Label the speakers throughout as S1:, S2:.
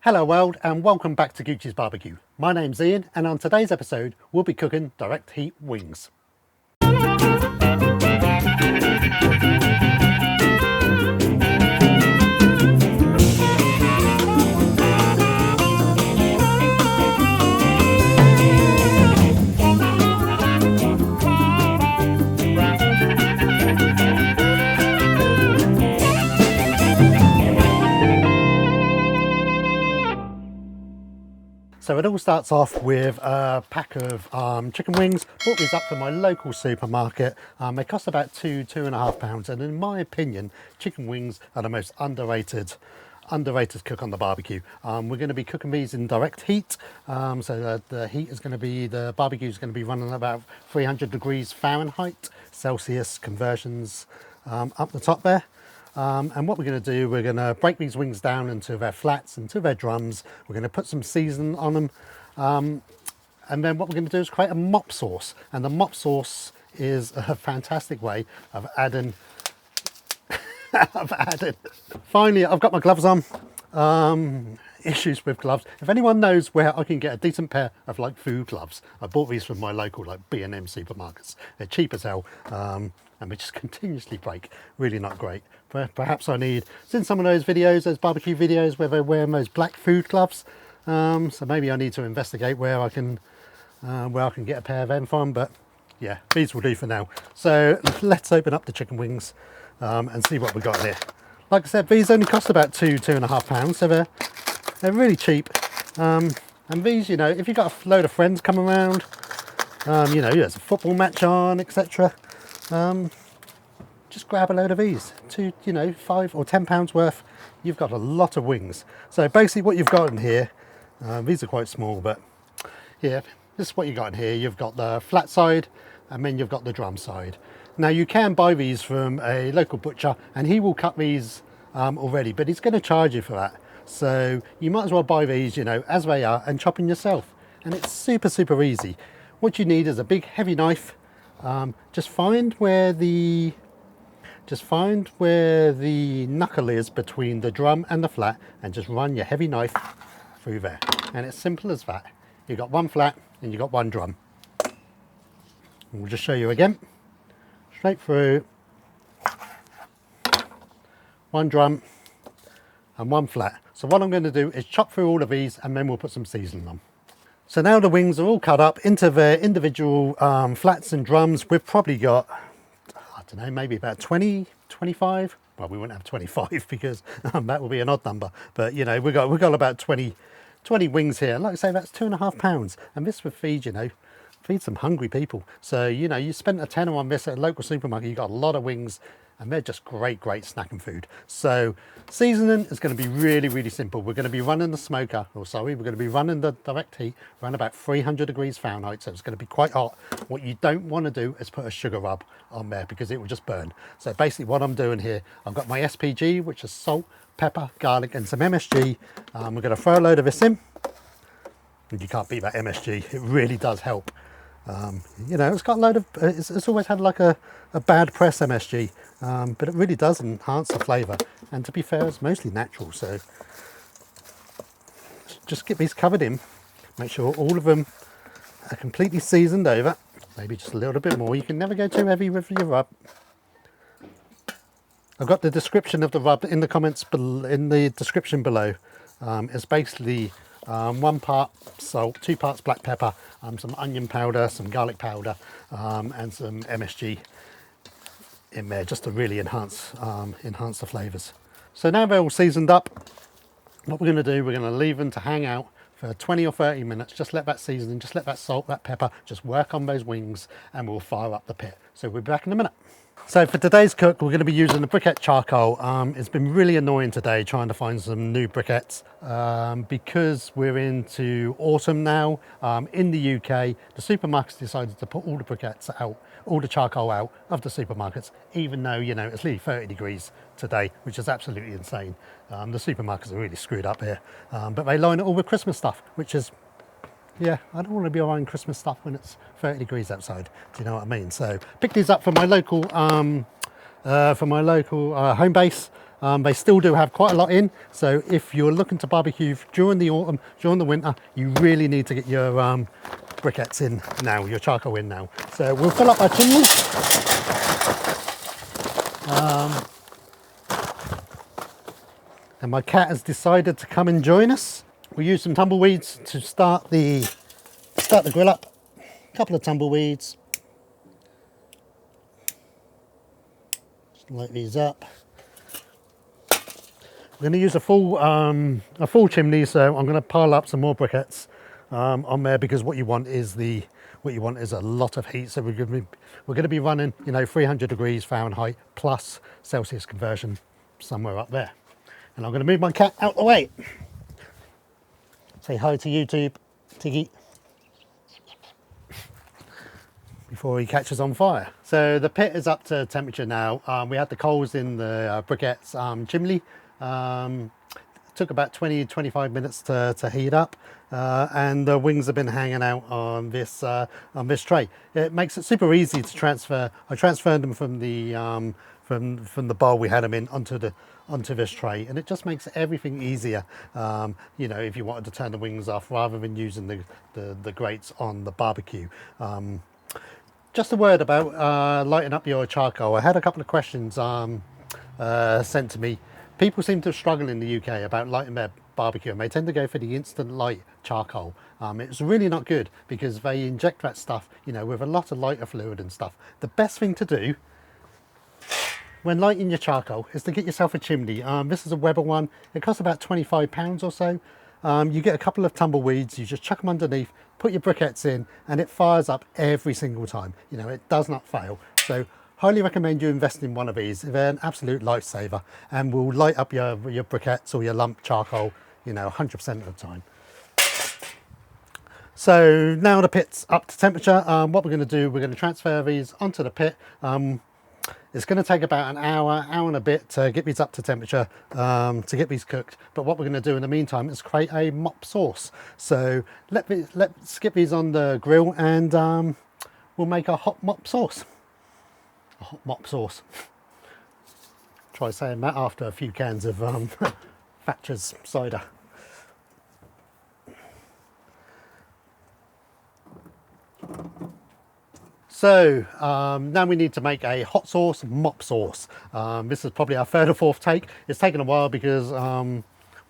S1: Hello world and welcome back to Goochies BBQ. My name's Ian and on today's episode we'll be cooking direct heat wings. So it all starts off with a pack of chicken wings. Bought these up from my local supermarket. They cost about £2.5, and in my opinion, chicken wings are the most underrated cook on the barbecue. We're going to be cooking these in direct heat, so the heat is going to be, the barbecue is going to be running about 300 degrees Fahrenheit, Celsius conversions up the top there. And what we're going to do, we're going to break these wings down into their flats, into their drums. We're going to put some seasoning on them. And then what we're going to do is create a mop sauce. And the mop sauce is a fantastic way of adding, Finally, I've got my gloves on. Issues with gloves. If anyone knows where I can get a decent pair of like food gloves, I bought these from my local like B&M supermarkets. They're cheap as hell. And they just continuously break. Really not great. Perhaps I need, seen some of those videos, those barbecue videos where they're wearing those black food gloves. So maybe I need to investigate where I can get a pair of them from. But yeah, these will do for now. So let's open up the chicken wings and see what we got in here. Like I said, these only cost about £2.5, so they're really cheap. And these, you know, if you've got a load of friends come around, you know, there's a football match on, etc. Just grab a load of these, £5 or £10 worth. You've got a lot of wings. So basically what you've got in here, these are quite small, but yeah, this is what you got in here. You've got the flat side and then you've got the drum side. Now you can buy these from a local butcher and he will cut these already, but he's going to charge you for that. So you might as well buy these, you know, as they are and chop them yourself. And it's super easy. What you need is a big heavy knife. Just find where the knuckle is between the drum and the flat and just run your heavy knife through there. And it's simple as that. You've got one flat and you've got one drum. And we'll just show you again. Straight through, one drum and one flat. So what I'm going to do is chop through all of these and then we'll put some seasoning on. So now the wings are all cut up into their individual flats and drums. We've probably got, I don't know, maybe about 20, 25. Well, we won't have 25 because that will be an odd number. But you know, we've got about 20 wings here. And like I say, that's £2.5. And this would feed, you know, feed some hungry people. So, you know, you spent a tenner on this at a local supermarket, you got a lot of wings and they're just great snacking food. So seasoning is going to be really simple. We're going to be running the smoker, we're going to be running the direct heat around about 300 degrees Fahrenheit. So it's going to be quite hot. What you don't want to do is put a sugar rub on there because it will just burn. So basically what I'm doing here, I've got my SPG, which is salt, pepper, garlic and some MSG. We're going to throw a load of this in. And you can't beat that MSG. It really does help. You know, it's got a load of, it's always had like a bad press MSG, but it really does enhance the flavour. And to be fair, it's mostly natural. So just get these covered in, make sure all of them are completely seasoned over, maybe just a little bit more. You can never go too heavy with your rub. I've got the description of the rub in the comments, in the description below. It's basically 1 part salt, 2 parts black pepper, some onion powder, some garlic powder, and some MSG in there just to really enhance the flavours. So now they're all seasoned up, what we're going to do, we're going to leave them to hang out for 20 or 30 minutes. Just let that seasoning, just let that salt, that pepper, just work on those wings and we'll fire up the pit. So we'll be back in a minute. So for today's cook, we're going to be using the briquette charcoal. It's been really annoying today trying to find some new briquettes because we're into autumn now. In the UK, the supermarkets decided to put all the briquettes out, all the charcoal out of the supermarkets, even though, you know, it's nearly 30 degrees today, which is absolutely insane. The supermarkets are really screwed up here, but they line it all with Christmas stuff, which is, yeah, I don't want to be buying Christmas stuff when it's 30 degrees outside. Do you know what I mean? So pick these up from my local home base. They still do have quite a lot in, so if you're looking to barbecue during the autumn, during the winter, you really need to get your briquettes in now, your charcoal in now. So we'll fill up our chimney. And my cat has decided to come and join us. We'll use some tumbleweeds to start the grill up. A couple of tumbleweeds. Just light these up. We're going to use a full chimney, so I'm going to pile up some more briquettes on there, because what you want is a lot of heat. So we're going to be running, you know, 300 degrees Fahrenheit plus Celsius conversion somewhere up there. And I'm going to move my cat out the way. Say hi to YouTube, Tiggy, before he catches on fire. So the pit is up to temperature now. We had the coals in the briquettes chimney. Took about 20-25 minutes to heat up, and the wings have been hanging out on this tray. It makes it super easy to transfer. I transferred them from the bowl we had them in onto this tray, and it just makes everything easier. You know, if you wanted to turn the wings off rather than using the grates on the barbecue. Just a word about lighting up your charcoal. I had a couple of questions sent to me. People seem to struggle in the UK about lighting their barbecue, and they tend to go for the instant light charcoal. It's really not good, because they inject that stuff, you know, with a lot of lighter fluid and stuff. The best thing to do when lighting your charcoal is to get yourself a chimney. This is a Weber one. It costs about £25 or so. You get a couple of tumbleweeds, you just chuck them underneath, put your briquettes in, and it fires up every single time. You know, it does not fail. So highly recommend you invest in one of these. They're an absolute lifesaver, and will light up your briquettes or your lump charcoal, you know, 100% of the time. So now the pit's up to temperature. What we're going to do, we're going to transfer these onto the pit. It's going to take about an hour and a bit to get these up to temperature, to get these cooked. But what we're going to do in the meantime is create a mop sauce. So let's get these on the grill, and we'll make a hot mop sauce. A hot mop sauce. Try saying that after a few cans of Thatcher's cider. So now we need to make a hot sauce mop sauce. This is probably our third or fourth take. It's taken a while because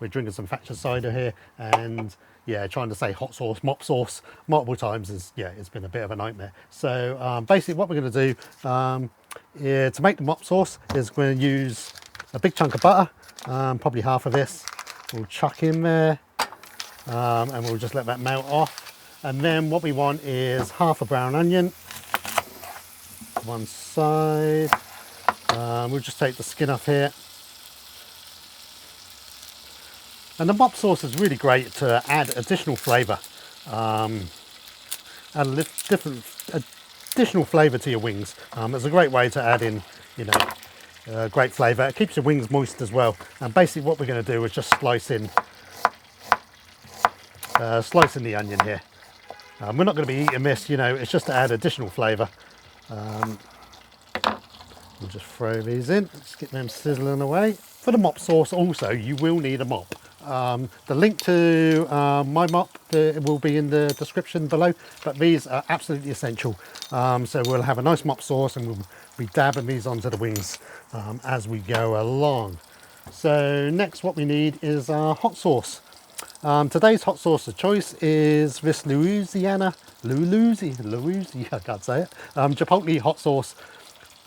S1: we're drinking some Thatcher's cider here, and yeah, trying to say hot sauce, mop sauce multiple times is, yeah, it's been a bit of a nightmare. So basically what we're going to do to make the mop sauce is we're going to use a big chunk of butter, probably half of this. We'll chuck in there, and we'll just let that melt off. And then what we want is half a brown onion, one side. We'll just take the skin off here. And the mop sauce is really great to add additional flavour, add a additional flavour to your wings. It's a great way to add in, you know, great flavour. It keeps your wings moist as well. And basically what we're going to do is just slice in the onion here. We're not going to be eating this, you know, it's just to add additional flavour. We'll just throw these in, let's get them sizzling away. For the mop sauce also, you will need a mop. The link to my mop will be in the description below, but these are absolutely essential. So we'll have a nice mop sauce, and we'll be dabbing these onto the wings as we go along. So next what we need is our hot sauce. Today's hot sauce of choice is this Louisiana, I can't say it, Chipotle hot sauce.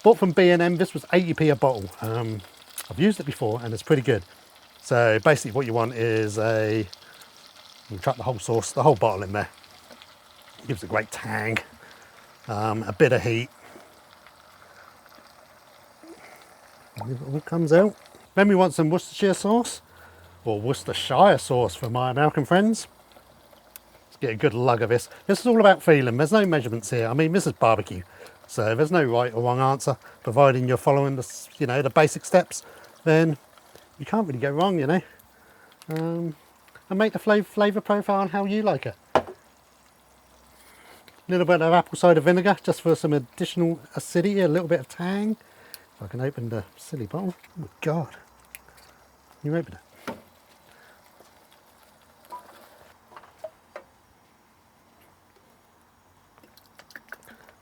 S1: Bought from B&M, this was 80p a bottle. I've used it before and it's pretty good. So basically what you want is you chuck the whole sauce, the whole bottle in there. It gives a great tang, a bit of heat. And it all comes out. Then we want some Worcestershire sauce, or Worcestershire sauce for my American friends. Let's get a good lug of this. This is all about feeling. There's no measurements here. I mean, this is barbecue, so there's no right or wrong answer. Providing you're following the, you know, the basic steps, then you can't really go wrong, you know. And make the flavour profile on how you like it. A little bit of apple cider vinegar just for some additional acidity, a little bit of tang. If I can open the silly bottle. Oh my God. You open it.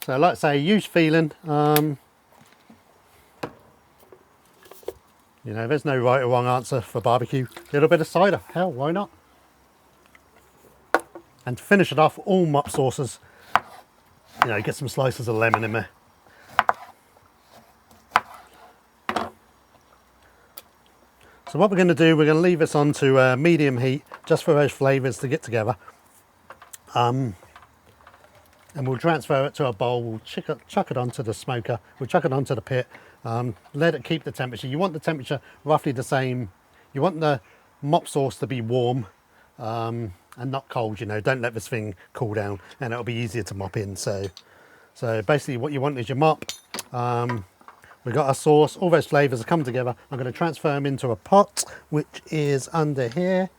S1: So like I say, huge feeling. You know, there's no right or wrong answer for barbecue. A little bit of cider, hell, why not? And to finish it off, all mop sauces. You know, get some slices of lemon in there. So what we're going to do, we're going to leave this on to medium heat, just for those flavours to get together. And we'll transfer it to a bowl, we'll chuck it onto the smoker, we'll chuck it onto the pit, let it keep the temperature. You want the temperature roughly the same. You want the mop sauce to be warm and not cold, you know, don't let this thing cool down and it'll be easier to mop in. So basically what you want is your mop. We've got our sauce, all those flavours have come together. I'm going to transfer them into a pot, which is under here.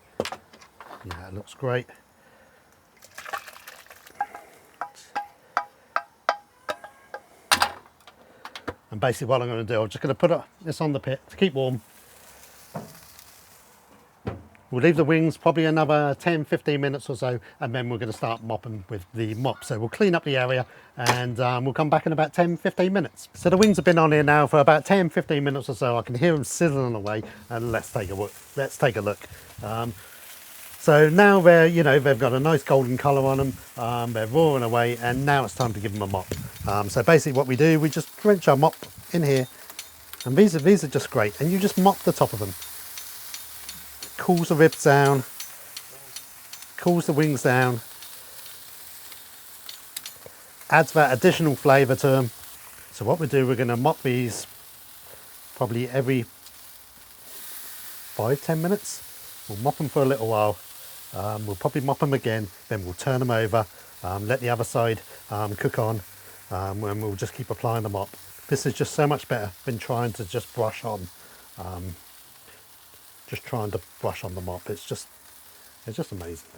S1: Yeah, it looks great. And basically what I'm going to do, I'm just going to put this on the pit to keep warm. We'll leave the wings probably another 10-15 minutes or so, and then we're going to start mopping with the mop. So we'll clean up the area and we'll come back in about 10-15 minutes. So the wings have been on here now for about 10-15 minutes or so. I can hear them sizzling away, and let's take a look. So now they're, you know, they've got a nice golden colour on them. They're roaring away, and now it's time to give them a mop. So basically what we do, we just drench our mop in here, and these are just great. And you just mop the top of them. Cools the ribs down, cools the wings down, adds that additional flavour to them. So what we do, we're going to mop these probably every 5-10 minutes. We'll mop them for a little while. We'll probably mop them again, then we'll turn them over, let the other side cook on, and we'll just keep applying the mop. This is just so much better than trying to just brush on. Just trying to brush on the mop. It's just amazing.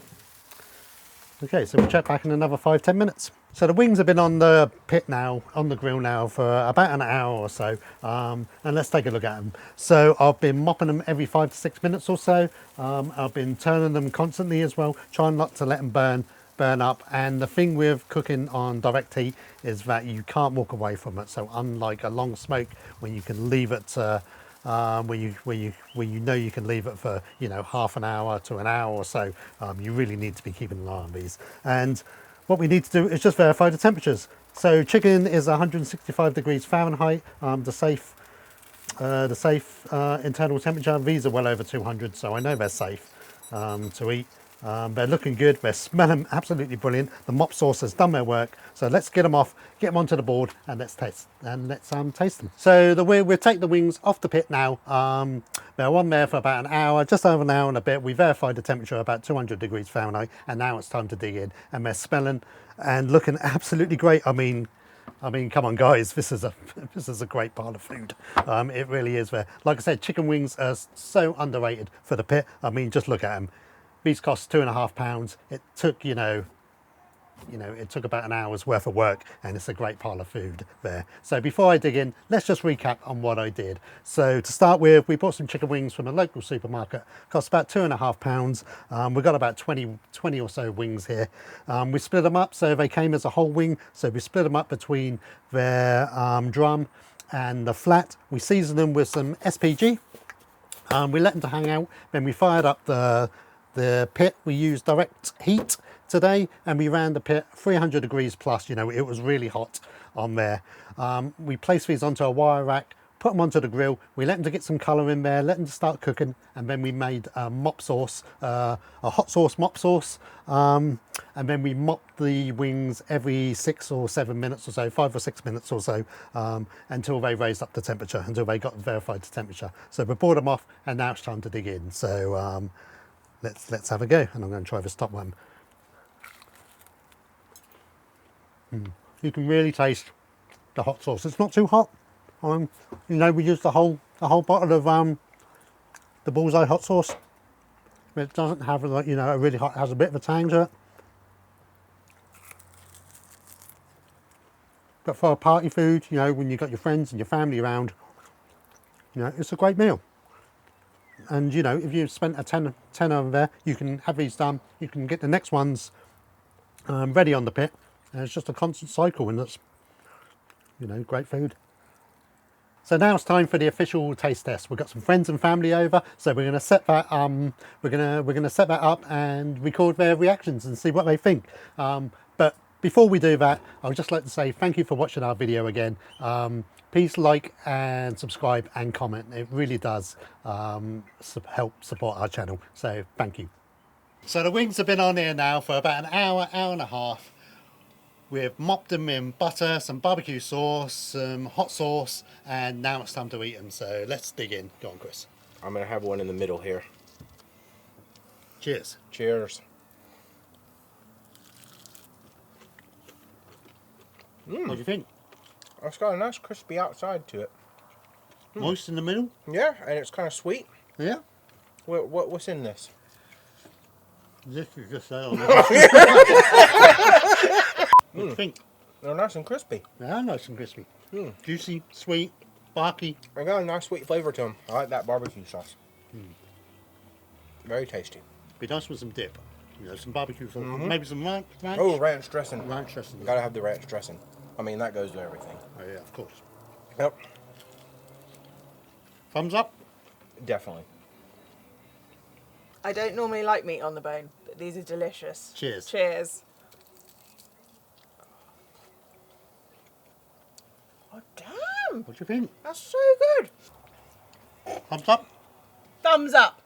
S1: Okay, so we'll check back in another 5-10 minutes. So the wings have been on the pit now, on the grill now for about an hour or so, and let's take a look at them. So I've been mopping them every 5 to 6 minutes or so. I've been turning them constantly as well, trying not to let them burn up. And the thing with cooking on direct heat is that you can't walk away from it. So unlike a long smoke, when you can leave it where you know you can leave it for, you know, half an hour to an hour or so, you really need to be keeping an eye on these. And what we need to do is just verify the temperatures. So chicken is 165 degrees Fahrenheit, the safe internal temperature. These are well over 200, so I know they're safe to eat. They're looking good, they're smelling absolutely brilliant. The mop sauce has done their work. So let's get them off, get them onto the board, and let's taste them. So we'll take the wings off the pit now. They're on there for about an hour, just over an hour and a bit. We verified the temperature about 200 degrees Fahrenheit, and now it's time to dig in. And they're smelling and looking absolutely great. I mean, come on, guys, this is a great part of food. It really is. There, like I said, chicken wings are so underrated for the pit. I mean, just look at them. These cost £2.50. It took, it took about an hour's worth of work, and it's a great pile of food there. So before I dig in, let's just recap on what I did. So to start with, we bought some chicken wings from a local supermarket. Cost about £2.50. We've got about 20 or so wings here. We split them up, so they came as a whole wing. So we split them up between their drum and the flat. We seasoned them with some SPG. We let them to hang out. Then we fired up the pit. We used direct heat today, and we ran the pit 300 degrees plus. You know, it was really hot on there. We placed these onto a wire rack, put them onto the grill. We let them to get some colour in there, let them to start cooking, and then we made a mop sauce, a hot sauce mop sauce, and then we mopped the wings every 6 or 7 minutes or so, 5 or 6 minutes or so, until they raised up the temperature, until they got verified the temperature. So we brought them off, and now it's time to dig in. So let's have a go, and I'm going to try this top one. You can really taste the hot sauce. It's not too hot. You know, we used the whole bottle of the Bullseye hot sauce. It doesn't have, like, you know, a really hot. It has a bit of a tang to it. But for a party food, you know, when you've got your friends and your family around, you know, it's a great meal. And you know, if you've spent a ten over there, you can have these done. You can get the next ones ready on the pit. And it's just a constant cycle, and that's, you know, great food. So now it's time for the official taste test. We've got some friends and family over, so we're going to set that we're going to set that up and record their reactions and see what they think. But before we do that, I would just like to say thank you for watching our video again. Please like and subscribe and comment. It really does help support our channel. So thank you. So the wings have been on here now for about an hour, hour and a half. We've mopped them in butter, some barbecue sauce, some hot sauce, and now it's time to eat them. So let's dig in. Go on, Chris.
S2: I'm going to have one in the middle here.
S1: Cheers.
S2: Cheers.
S1: What do you think?
S2: It's got a nice crispy outside to it.
S1: Moist in the middle?
S2: Yeah, and it's kind of sweet.
S1: Yeah.
S2: What's in this?
S1: This is just what do you think?
S2: They're nice and crispy.
S1: They are nice and crispy. Juicy, sweet, barky.
S2: They got a nice sweet flavor to them. I like that barbecue sauce. Very tasty.
S1: Be nice with some dip. You know, some barbecue sauce, maybe some ranch.
S2: Oh, ranch dressing.
S1: Ranch dressing.
S2: You gotta have the ranch dressing. I mean, that goes to everything.
S1: Oh yeah, of course.
S2: Yep.
S1: Thumbs up?
S2: Definitely.
S3: I don't normally like meat on the bone, but these are delicious.
S1: Cheers.
S3: Cheers. Oh, damn!
S1: What do you think?
S3: That's so good.
S1: Thumbs up?
S3: Thumbs up.